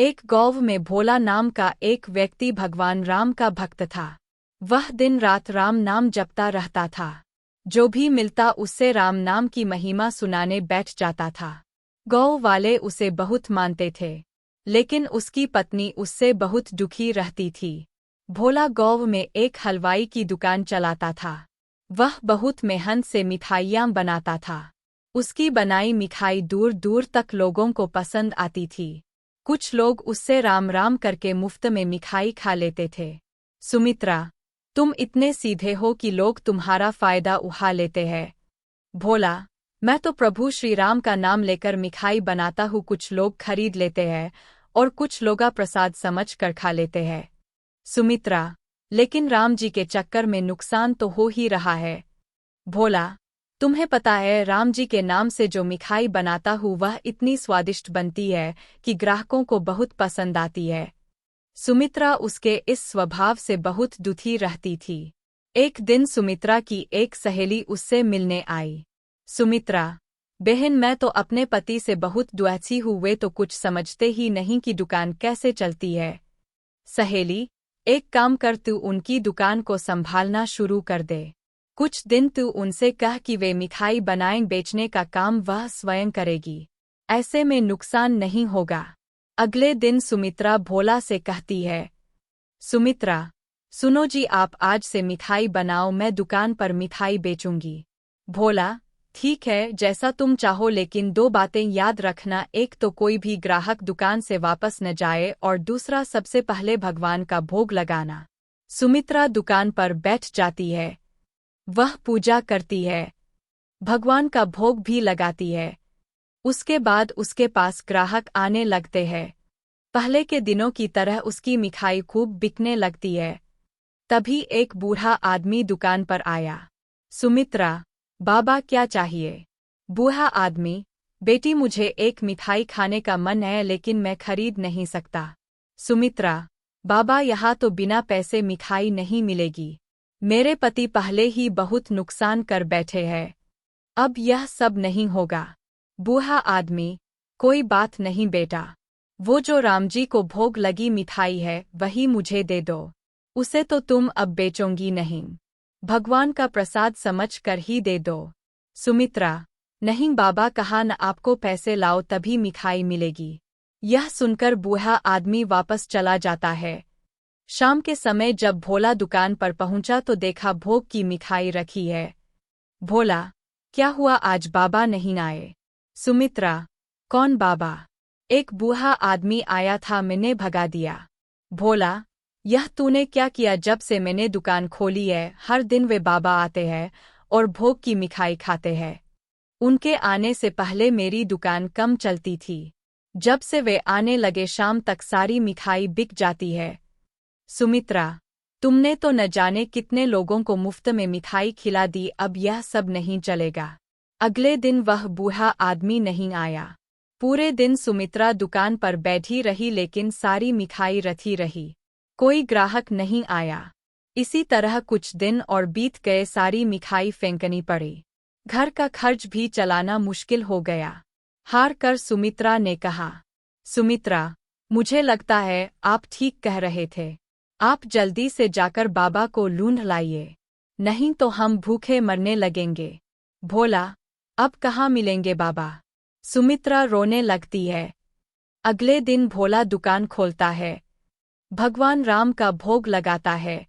एक गाँव में भोला नाम का एक व्यक्ति भगवान राम का भक्त था। वह दिन रात राम नाम जपता रहता था। जो भी मिलता उससे राम नाम की महिमा सुनाने बैठ जाता था। गाँव वाले उसे बहुत मानते थे, लेकिन उसकी पत्नी उससे बहुत दुखी रहती थी। भोला गाँव में एक हलवाई की दुकान चलाता था। वह बहुत मेहनत से मिठाइयाँ बनाता था। उसकी बनाई मिठाई दूर दूर तक लोगों को पसंद आती थी। कुछ लोग उससे राम राम करके मुफ्त में मिठाई खा लेते थे। सुमित्रा, तुम इतने सीधे हो कि लोग तुम्हारा फायदा उठा लेते हैं। भोला, मैं तो प्रभु श्री राम का नाम लेकर मिठाई बनाता हूँ। कुछ लोग खरीद लेते हैं और कुछ लोग प्रसाद समझ कर खा लेते हैं। सुमित्रा, लेकिन राम जी के चक्कर में नुकसान तो हो ही रहा है। भोला, तुम्हें पता है राम जी के नाम से जो मिठाई बनाता हूँ वह इतनी स्वादिष्ट बनती है कि ग्राहकों को बहुत पसंद आती है। सुमित्रा उसके इस स्वभाव से बहुत दुखी रहती थी। एक दिन सुमित्रा की एक सहेली उससे मिलने आई। सुमित्रा, बहन, मैं तो अपने पति से बहुत दुखी हूँ। वे तो कुछ समझते ही नहीं कि दुकान कैसे चलती है। सहेली, एक काम कर, तू उनकी दुकान को संभालना शुरू कर दे। कुछ दिन तू उनसे कह कि वे मिठाई बनाएं, बेचने का काम वह स्वयं करेगी। ऐसे में नुकसान नहीं होगा। अगले दिन सुमित्रा भोला से कहती है, सुमित्रा, सुनो जी, आप आज से मिठाई बनाओ, मैं दुकान पर मिठाई बेचूंगी। भोला, ठीक है, जैसा तुम चाहो, लेकिन दो बातें याद रखना। एक तो कोई भी ग्राहक दुकान से वापस न जाए और दूसरा सबसे पहले भगवान का भोग लगाना। सुमित्रा दुकान पर बैठ जाती है। वह पूजा करती है, भगवान का भोग भी लगाती है। उसके बाद उसके पास ग्राहक आने लगते हैं। पहले के दिनों की तरह उसकी मिठाई खूब बिकने लगती है। तभी एक बूढ़ा आदमी दुकान पर आया। सुमित्रा, बाबा क्या चाहिए? बूढ़ा आदमी, बेटी, मुझे एक मिठाई खाने का मन है लेकिन मैं खरीद नहीं सकता। सुमित्रा, बाबा, यहाँ तो बिना पैसे मिठाई नहीं मिलेगी। मेरे पति पहले ही बहुत नुकसान कर बैठे हैं। अब यह सब नहीं होगा। बूढ़ा आदमी, कोई बात नहीं बेटा, वो जो राम जी को भोग लगी मिठाई है वही मुझे दे दो। उसे तो तुम अब बेचोंगी नहीं, भगवान का प्रसाद समझ कर ही दे दो। सुमित्रा, नहीं बाबा, कहा न आपको पैसे लाओ तभी मिठाई मिलेगी। यह सुनकर बूढ़ा आदमी वापस चला जाता है। शाम के समय जब भोला दुकान पर पहुंचा तो देखा भोग की मिठाई रखी है। भोला, क्या हुआ, आज बाबा नहीं आए? सुमित्रा, कौन बाबा? एक बूढ़ा आदमी आया था, मैंने भगा दिया। भोला, यह तूने क्या किया? जब से मैंने दुकान खोली है हर दिन वे बाबा आते हैं और भोग की मिठाई खाते हैं। उनके आने से पहले मेरी दुकान कम चलती थी। जब से वे आने लगे शाम तक सारी मिठाई बिक जाती है। सुमित्रा, तुमने तो न जाने कितने लोगों को मुफ्त में मिठाई खिला दी, अब यह सब नहीं चलेगा। अगले दिन वह बूढ़ा आदमी नहीं आया। पूरे दिन सुमित्रा दुकान पर बैठी रही लेकिन सारी मिठाई रखी रही। कोई ग्राहक नहीं आया। इसी तरह कुछ दिन और बीत गए, सारी मिठाई फेंकनी पड़ी। घर का खर्च भी चलाना मुश्किल हो गया। हार कर सुमित्रा ने कहा, सुमित्रा, मुझे लगता है आप ठीक कह रहे थे। आप जल्दी से जाकर बाबा को ढूंढ लाइए, नहीं तो हम भूखे मरने लगेंगे। भोला, अब कहाँ मिलेंगे बाबा? सुमित्रा रोने लगती है। अगले दिन भोला दुकान खोलता है, भगवान राम का भोग लगाता है।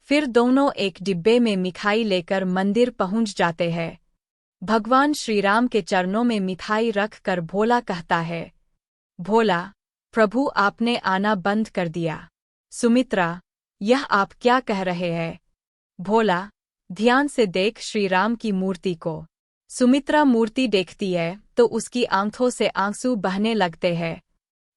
फिर दोनों एक डिब्बे में मिठाई लेकर मंदिर पहुंच जाते हैं। भगवान श्री राम के चरणों में मिठाई रख कर भोला कहता है, भोला, प्रभु आपने आना बंद कर दिया। सुमित्रा, यह आप क्या कह रहे हैं? भोला, ध्यान से देख श्री राम की मूर्ति को। सुमित्रा मूर्ति देखती है तो उसकी आंखों से आंसू बहने लगते हैं,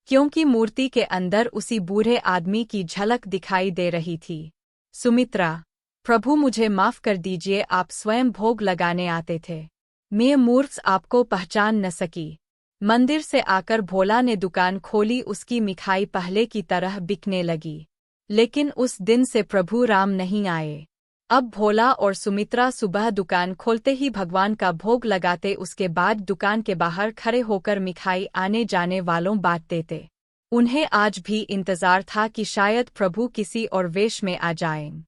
क्योंकि मूर्ति के अंदर उसी बूढ़े आदमी की झलक दिखाई दे रही थी। सुमित्रा, प्रभु मुझे माफ कर दीजिए, आप स्वयं भोग लगाने आते थे। मैं मूर्ख आपको पहचान न सकी। मंदिर से आकर भोला ने दुकान खोली। उसकी मिठाई पहले की तरह बिकने लगी, लेकिन उस दिन से प्रभु राम नहीं आए। अब भोला और सुमित्रा सुबह दुकान खोलते ही भगवान का भोग लगाते, उसके बाद दुकान के बाहर खड़े होकर मिठाई आने जाने वालों बांटते थे। उन्हें आज भी इंतजार था कि शायद प्रभु किसी और वेश में आ जाएं।